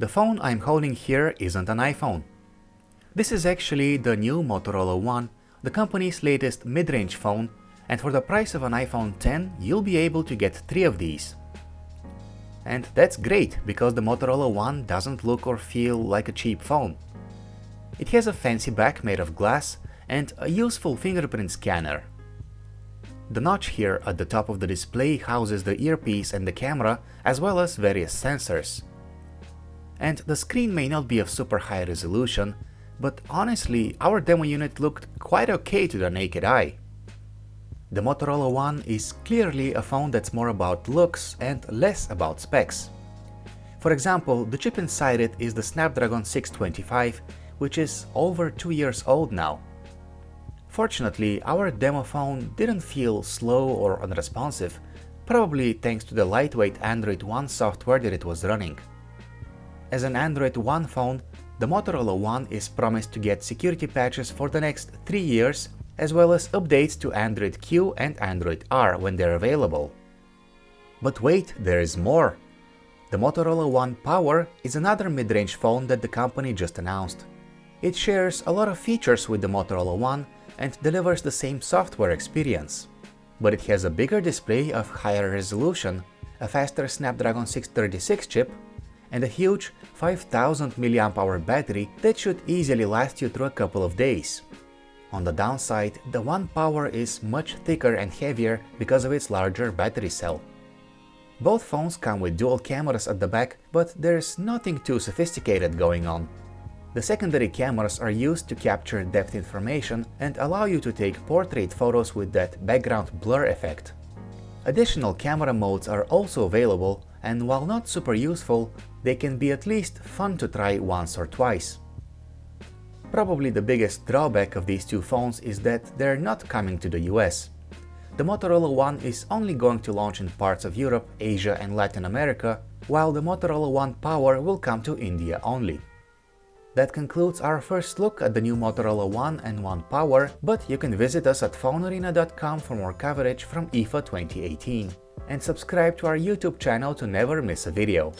The phone I'm holding here isn't an iPhone. This is actually the new Motorola One, the company's latest mid-range phone, and for the price of an iPhone X, you'll be able to get 3 of these. And that's great, because the Motorola One doesn't look or feel like a cheap phone. It has a fancy back made of glass and a useful fingerprint scanner. The notch here at the top of the display houses the earpiece and the camera, as well as various sensors. And the screen may not be of super high resolution, but honestly, our demo unit looked quite okay to the naked eye. The Motorola One is clearly a phone that's more about looks and less about specs. For example, the chip inside it is the Snapdragon 625, which is over 2 years old now. Fortunately, our demo phone didn't feel slow or unresponsive, probably thanks to the lightweight Android One software that it was running. As an Android One phone, the Motorola One is promised to get security patches for the next 3 years, as well as updates to Android Q and Android R when they're available. But wait, there is more! The Motorola One Power is another mid-range phone that the company just announced. It shares a lot of features with the Motorola One and delivers the same software experience. But it has a bigger display of higher resolution, a faster Snapdragon 636 chip, and a huge 5000 mAh battery that should easily last you through a couple of days. On the downside, the One Power is much thicker and heavier because of its larger battery cell. Both phones come with dual cameras at the back, but there's nothing too sophisticated going on. The secondary cameras are used to capture depth information and allow you to take portrait photos with that background blur effect. Additional camera modes are also available, and while not super useful, they can be at least fun to try once or twice. Probably the biggest drawback of these two phones is that they're not coming to the US. The Motorola One is only going to launch in parts of Europe, Asia and Latin America, while the Motorola One Power will come to India only. That concludes our first look at the new Motorola One and One Power, but you can visit us at PhoneArena.com for more coverage from IFA 2018. And subscribe to our YouTube channel to never miss a video.